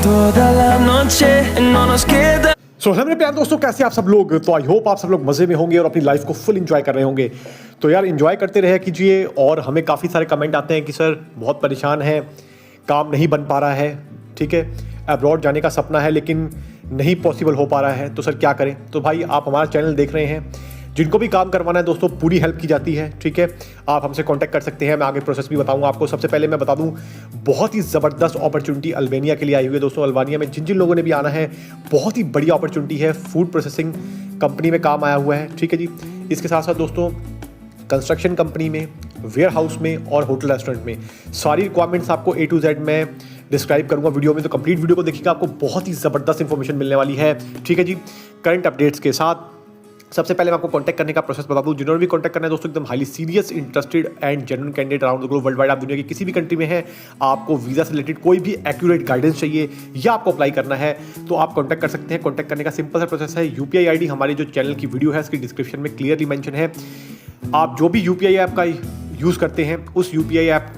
toda la noche, no nos queda. सो मेरे प्यारे दोस्तों, कैसे आप सब लोग। तो आई होप आप सब लोग मज़े में होंगे और अपनी लाइफ को फुल एंजॉय कर रहे होंगे। तो यार एंजॉय करते रहे कीजिए। और हमें काफ़ी सारे कमेंट आते हैं कि सर बहुत परेशान है, काम नहीं बन पा रहा है, ठीक है, अब्रॉड जाने का सपना है लेकिन नहीं पॉसिबल हो पा रहा है, तो सर क्या करें। तो भाई आप हमारा चैनल देख रहे हैं, जिनको भी काम करवाना है दोस्तों पूरी हेल्प की जाती है, ठीक है। आप हमसे कांटेक्ट कर सकते हैं, मैं आगे प्रोसेस भी बताऊंगा आपको। सबसे पहले मैं बता दूं, बहुत ही ज़बरदस्त अपॉर्चुनिटी अल्बानिया के लिए आई हुई है दोस्तों। अल्बानिया में जिन जिन लोगों ने भी आना है, बहुत ही बड़ी अपॉर्चुनिटी है। फूड प्रोसेसिंग कंपनी में काम आया हुआ है, ठीक है जी। इसके साथ साथ दोस्तों कंस्ट्रक्शन कंपनी में, वेयर हाउस में और होटल रेस्टोरेंट में सारी रिक्वायरमेंट्स आपको A to Z में डिस्क्राइब करूंगा वीडियो में। तो कंप्लीट वीडियो को देखिएगा, आपको बहुत ही ज़बरदस्त इन्फॉर्मेशन मिलने वाली है, ठीक है जी, करंट अपडेट्स के साथ। सबसे पहले मैं आपको कांटेक्ट करने का प्रोसेस बता दूं। जिन्होंने भी कांटेक्ट करना है दोस्तों, एकदम highly serious, interested and genuine candidate around the globe, world wide, आप दुनिया की किसी भी कंट्री में हैं, आपको वीज़ा से रिलेटेड कोई भी एक्यूरेट गाइडेंस चाहिए या आपको अप्लाई करना है तो आप कांटेक्ट कर सकते हैं। कांटेक्ट करने का सिंपल सा प्रोसेस है। UPI ID हमारी जो चैनल की वीडियो है उसकी डिस्क्रिप्शन में क्लियरली मेंशन है। आप जो भी UPI ऐप का यूज़ करते हैं, उस UPI ऐप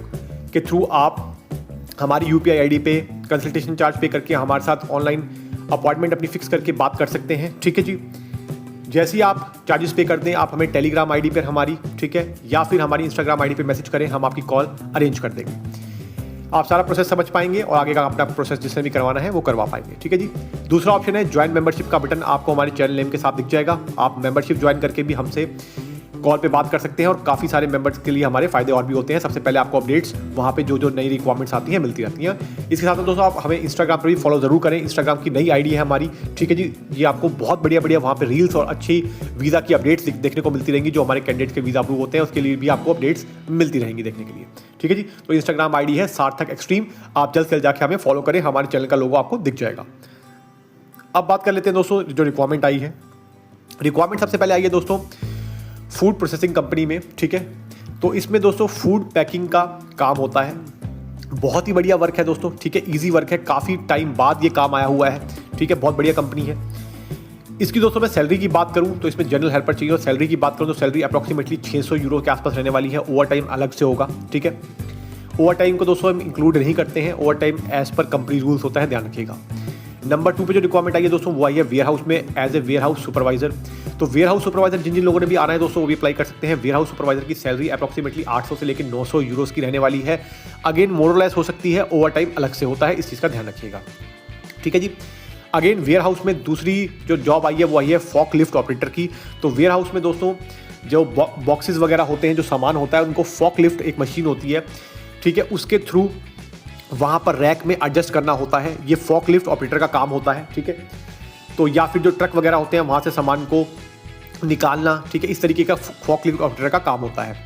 के थ्रू आप हमारी UPI ID पे कंसल्टेशन चार्ज पे करके हमारे साथ ऑनलाइन अपॉइंटमेंट अपनी फिक्स करके बात कर सकते हैं, ठीक है जी। जैसे ही आप चार्जेस पे कर दें, आप हमें टेलीग्राम ID पर हमारी, ठीक है, या फिर हमारी इंस्टाग्राम ID पे मैसेज करें, हम आपकी कॉल अरेंज कर देंगे। आप सारा प्रोसेस समझ पाएंगे और आगे का अपना प्रोसेस जिसने भी करवाना है वो करवा पाएंगे, ठीक है जी। दूसरा ऑप्शन है ज्वाइन मेंबरशिप का बटन, आपको हमारे चैनल नेम के साथ दिख जाएगा। आप मेंबरशिप ज्वाइन करके भी हमसे कॉल पे बात कर सकते हैं और काफ़ी सारे मेंबर्स के लिए हमारे फायदे और भी होते हैं। सबसे पहले आपको अपडेट्स वहाँ पे जो जो नई रिक्वायरमेंट्स आती हैं मिलती रहती हैं। इसके साथ में दोस्तों आप हमें इंस्टाग्राम पर भी फॉलो जरूर करें। इंस्टाग्राम की नई ID है हमारी, ठीक है जी। ये आपको बहुत बढ़िया बढ़िया वहाँ पे रील्स और अच्छी वीज़ा की अपडेट्स देखने को मिलती रहेंगी। जो हमारे कैंडिडेट्स के वीज़ा अप्रूव होते हैं उसके लिए भी आपको अपडेट्स मिलती रहेंगी देखने के लिए, ठीक है जी। तो इंस्टाग्राम ID है सार्थक एक्सट्रीम, आप जल्द से जल्द जाके हमें फॉलो करें, हमारे चैनल का लोगो आपको दिख जाएगा। अब बात कर लेते हैं दोस्तों जो रिक्वायरमेंट आई है। रिक्वायरमेंट सबसे पहले आई है दोस्तों फूड प्रोसेसिंग कंपनी में, ठीक है। तो इसमें दोस्तों फूड पैकिंग का काम होता है। बहुत ही बढ़िया वर्क है दोस्तों, ठीक है, इजी वर्क है, काफ़ी टाइम बाद ये काम आया हुआ है, ठीक है, बहुत बढ़िया कंपनी है। इसकी दोस्तों मैं सैलरी की बात करूं तो इसमें जनरल हेल्पर चाहिए और सैलरी की बात करूं तो सैलरी अप्रॉक्सीमेटली 600 यूरो के आसपास रहने वाली है। ओवर टाइम अलग से होगा, ठीक है। ओवर टाइम को दोस्तों हम इंक्लूड नहीं करते हैं, overtime as per company rules होता है, ध्यान रखिएगा। नंबर 2 पे जो रिक्वायरमेंट आई है दोस्तों वो आई है वेयर हाउस में as a warehouse supervisor. तो वेयर हाउस सुपरवाइजर जिन जिन लोगों ने भी आना है दोस्तों वो भी अप्लाई कर सकते हैं। वेयर हाउस सुपरवाइजर की सैलरी अप्रॉक्सीमेटली 800 से लेकर 900 यूरोस की रहने वाली है। अगेन मोरलेस हो सकती है, ओवर टाइम अलग से होता है, इस चीज़ का ध्यान रखिएगा, ठीक है जी। अगेन वेयर हाउस में दूसरी जो जॉब आई है वो आई है फॉक लिफ्ट ऑपरेटर की। तो वेयर हाउस में दोस्तों जो बॉक्सेस वगैरह होते हैं, जो सामान होता है, उनको फॉक लिफ्ट एक मशीन होती है, ठीक है, उसके थ्रू वहाँ पर रैक में एडजस्ट करना होता है। ये फॉक लिफ्ट ऑपरेटर का काम होता है, ठीक है। तो या फिर जो ट्रक वगैरह होते हैं वहाँ से सामान को निकालना, ठीक है, इस तरीके का फॉक लिफ्ट ऑपरेटर का काम होता है,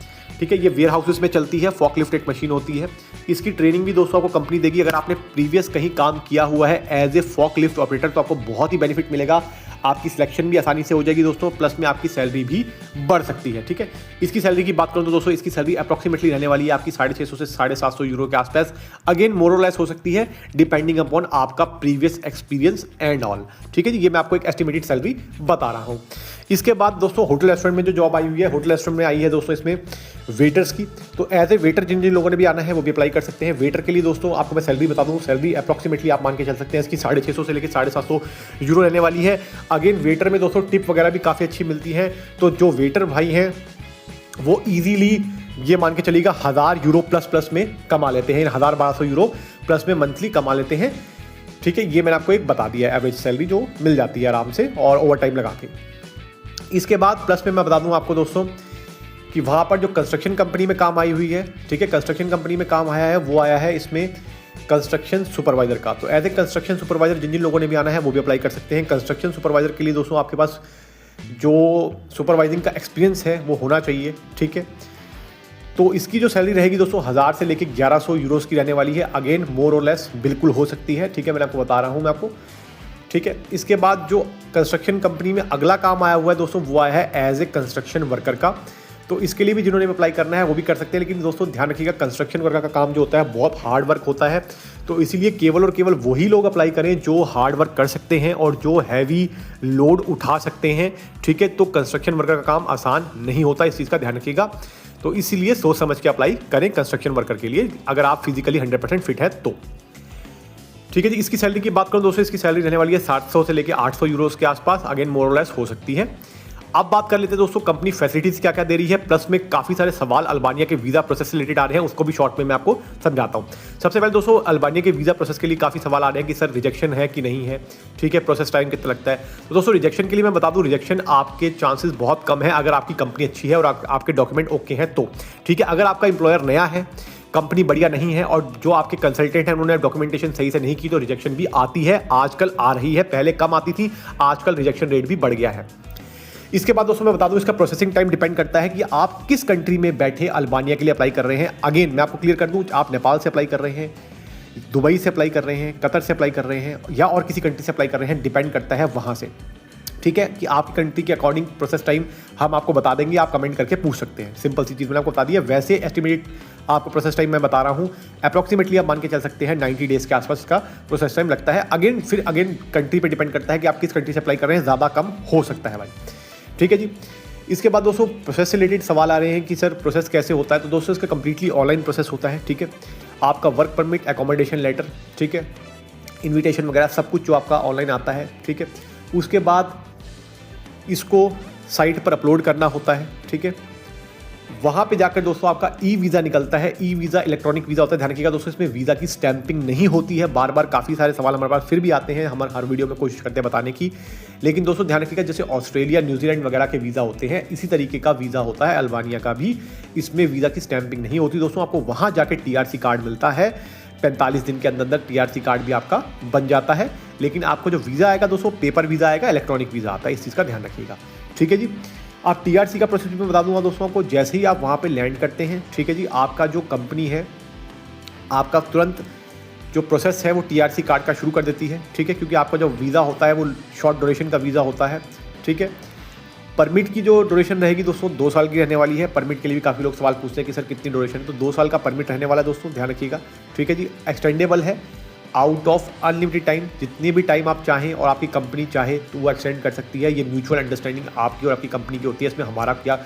ठीक है। ये वेयर हाउसेस में चलती है, फॉक लिफ्ट एक मशीन होती है। इसकी ट्रेनिंग भी दोस्तों आपको कंपनी देगी। अगर आपने प्रीवियस कहीं काम किया हुआ है as a forklift operator तो आपको बहुत ही बेनिफिट मिलेगा, आपकी सिलेक्शन भी आसानी से हो जाएगी दोस्तों, प्लस में आपकी सैलरी भी बढ़ सकती है, ठीक है। इसकी सैलरी की बात करूं तो दोस्तों इसकी सैलरी अप्रॉक्सीमेटली रहने वाली है आपकी 650 से 750 यूरो के आसपास। अगेन मोरलेस हो सकती है डिपेंडिंग अपॉन आपका प्रीवियस एक्सपीरियंस एंड ऑल, ठीक है जी। ये मैं आपको एक एस्टिमेटेड सैलरी बता रहा हूँ। इसके बाद दोस्तों होटल रेस्टोरेंट में जो जॉब आई हुई है, होटल रेस्टोरेंट में आई है दोस्तों इसमें वेटर्स की। तो एज ए वेटर जिन जिन लोगों ने भी आना है वो भी अप्लाई कर सकते हैं। वेटर के लिए दोस्तों आपको मैं सैलरी बता दूं, सैलरी अप्रॉक्सीमेटली आप मान के चल सकते हैं इसकी 650 से लेकर 750 यूरो रहने वाली है। अगेन वेटर में दोस्तों टिप वगैरह भी काफ़ी अच्छी मिलती है। तो जो वेटर भाई हैं वो ईजीली ये मान के चलिएगा 1000 यूरो प्लस में कमा लेते हैं, 1000-1200 यूरो प्लस में मंथली कमा लेते हैं, ठीक है। ये मैंने आपको एक बता दिया एवरेज सैलरी जो मिल जाती है आराम से और ओवर टाइम लगा के। इसके बाद प्लस में मैं बता दूं आपको दोस्तों कि वहाँ पर जो कंस्ट्रक्शन कंपनी में काम आई हुई है, ठीक है, कंस्ट्रक्शन कंपनी में काम आया है वो आया है इसमें कंस्ट्रक्शन सुपरवाइजर का। तो एज ए कंस्ट्रक्शन सुपरवाइजर जिन जिन लोगों ने भी आना है वो भी अप्लाई कर सकते हैं। कंस्ट्रक्शन सुपरवाइजर के लिए दोस्तों आपके पास जो सुपरवाइजिंग का एक्सपीरियंस है वो होना चाहिए, ठीक है। तो इसकी जो सैलरी रहेगी दोस्तों 1000 से लेकर 1100 यूरोस की रहने वाली है। अगेन मोर और लेस बिल्कुल हो सकती है, ठीक है, मैंने आपको बता रहा हूँ मैं आपको, ठीक है। इसके बाद जो कंस्ट्रक्शन कंपनी में अगला काम आया हुआ है दोस्तों वो आया है एज ए कंस्ट्रक्शन वर्कर का। तो इसके लिए भी जिन्होंने अप्लाई करना है वो भी कर सकते हैं, लेकिन दोस्तों ध्यान रखिएगा कंस्ट्रक्शन वर्कर का काम जो होता है बहुत हार्ड वर्क होता है। तो इसीलिए केवल और केवल वही लोग अप्लाई करें जो हार्ड वर्क कर सकते हैं और जो हैवी लोड उठा सकते हैं, ठीक है। तो कंस्ट्रक्शन वर्कर का काम आसान नहीं होता, इस चीज़ का ध्यान रखिएगा। तो इसीलिए सोच समझ के अप्लाई करें कंस्ट्रक्शन वर्कर के लिए, अगर आप फिजिकली 100% फिट है तो, ठीक है जी, इसकी सैलरी की बात करूं दोस्तों, इसकी सैलरी रहने वाली है 700 से लेके 800 यूरोस के आसपास, अगेन मोर और लेस हो सकती है। अब बात कर लेते हैं दोस्तों कंपनी फैसिलिटीज क्या क्या दे रही है, प्लस में काफी सारे सवाल अल्बानिया के वीजा प्रोसेस से रिलेटेड आ रहे हैं, उसको भी शॉर्ट में मैं आपको समझाता हूं। सबसे पहले दोस्तों अल्बानिया के वीजा प्रोसेस के लिए काफी सवाल आ रहे हैं कि सर रिजेक्शन है कि नहीं है, ठीक है, प्रोसेस टाइम कितना लगता है। तो दोस्तों रिजेक्शन के लिए मैं बता दूं, रिजेक्शन आपके चांसेस बहुत कम है अगर आपकी कंपनी अच्छी है और आपके डॉक्यूमेंट ओके हैं तो, ठीक है। अगर आपका इंप्लॉयर नया है, कंपनी बढ़िया नहीं है और जो आपके कंसल्टेंट हैं उन्होंने डॉक्यूमेंटेशन सही से नहीं की, तो रिजेक्शन भी आती है, आजकल आ रही है, पहले कम आती थी, आजकल रिजेक्शन रेट भी बढ़ गया है। इसके बाद दोस्तों मैं बता दूं, इसका प्रोसेसिंग टाइम डिपेंड करता है कि आप किस कंट्री में बैठे अल्बानिया के लिए अप्लाई कर रहे हैं। अगेन मैं आपको क्लियर कर दूं, आप नेपाल से अप्लाई कर रहे हैं, दुबई से अप्लाई कर रहे हैं, कतर से अप्लाई कर रहे हैं या और किसी कंट्री से अप्लाई कर रहे हैं, डिपेंड करता है वहां से, ठीक है, कि आपकी कंट्री के अकॉर्डिंग प्रोसेस टाइम हम आपको बता देंगे, आप कमेंट करके पूछ सकते हैं। सिंपल सी चीज़ मैंने आपको बता दी है। वैसे एस्टिमेटेड आपको प्रोसेस टाइम मैं बता रहा हूँ, अप्रॉक्सीमेटली आप मान के चल सकते हैं 90 डेज़ के आसपास का प्रोसेस टाइम लगता है। अगेन कंट्री पे डिपेंड करता है कि आप किस कंट्री से अप्लाई कर रहे हैं, ज़्यादा कम हो सकता है भाई, ठीक है जी। इसके बाद दोस्तों प्रोसेस से रिलेटेड सवाल आ रहे हैं कि सर प्रोसेस कैसे होता है, तो दोस्तों इसका कंप्लीटली ऑनलाइन प्रोसेस होता है, ठीक है। आपका वर्क परमिट, एकोमोडेशन लेटर, ठीक है, इन्विटेशन वगैरह सब कुछ जो आपका ऑनलाइन आता है, ठीक है। उसके बाद इसको साइट पर अपलोड करना होता है, ठीक है। वहाँ पे जाकर दोस्तों आपका ई वीज़ा निकलता है, ई वीज़ा इलेक्ट्रॉनिक वीज़ा होता है। ध्यान रखिएगा दोस्तों, इसमें वीज़ा की स्टैंपिंग नहीं होती है। बार बार काफ़ी सारे सवाल हमारे पास फिर भी आते हैं, हम हर वीडियो में कोशिश करते हैं बताने की, लेकिन दोस्तों ध्यान रखिएगा जैसे ऑस्ट्रेलिया, न्यूजीलैंड वगैरह के वीज़ा होते हैं, इसी तरीके का वीज़ा होता है अल्बानिया का भी। इसमें वीज़ा की स्टैंपिंग नहीं होती दोस्तों, आपको वहाँ जाकर TRC कार्ड मिलता है, 45 दिन के अंदर TRC कार्ड भी आपका बन जाता है। लेकिन आपको जो वीज़ा आएगा दोस्तों, पेपर वीज़ा आएगा, इलेक्ट्रॉनिक वीज़ा आता है, इस चीज़ का ध्यान रखिएगा, ठीक है जी। आप TRC का प्रोसेस मैं बता दूंगा दोस्तों आपको, जैसे ही आप वहाँ पे लैंड करते हैं, ठीक है जी, आपका जो कंपनी है आपका तुरंत जो प्रोसेस है वो TRC कार्ड का शुरू कर देती है, ठीक है, क्योंकि आपका जो वीज़ा होता है वो शॉर्ट ड्यूरेशन का वीज़ा होता है, ठीक है। परमिट की जो ड्यूरेशन रहेगी दोस्तों 2 साल की रहने वाली है। परमिट के लिए भी काफ़ी लोग सवाल पूछते हैं कि सर कितनी ड्यूरेशन, तो 2 साल का परमिट रहने वाला है दोस्तों, ध्यान रखिएगा, ठीक है जी। एक्सटेंडेबल है आउट ऑफ अनलिमिटेड टाइम, जितनी भी टाइम आप चाहें और आपकी कंपनी चाहे तो वो एक्सटेंड कर सकती है। ये म्यूचुअल अंडरस्टैंडिंग आपकी और आपकी कंपनी की होती है, इसमें हमारा क्या,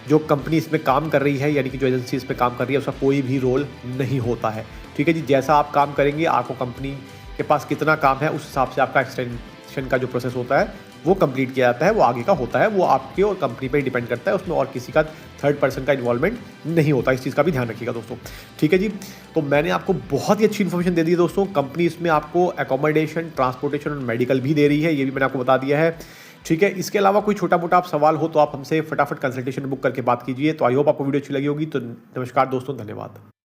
जो कंपनी इसमें काम कर रही है यानी कि जो एजेंसी इस पर काम कर रही है उसका कोई भी रोल नहीं होता है, ठीक है जी। जैसा आप काम करेंगे, आपको कंपनी के पास कितना काम है उस हिसाब से आपका एक्सटेंशन का जो प्रोसेस होता है वो कंप्लीट किया जाता है, वो आगे का होता है, वो आपके और कंपनी पे डिपेंड करता है, उसमें और किसी का थर्ड पर्सन का इन्वॉल्वमेंट नहीं होता। इस चीज़ का भी ध्यान रखिएगा दोस्तों, ठीक है जी। तो मैंने आपको बहुत ही अच्छी इन्फॉर्मेशन दे दी है दोस्तों। कंपनी इसमें आपको एकोमोडेशन, ट्रांसपोर्टेशन और मेडिकल भी दे रही है, ये भी मैंने आपको बता दिया है, ठीक है। इसके अलावा कोई छोटा मोटा आप सवाल हो तो आप हमसे फटाफट कंसल्टेशन बुक करके बात कीजिए। तो आई होप आपको वीडियो अच्छी लगी होगी। तो नमस्कार दोस्तों, धन्यवाद।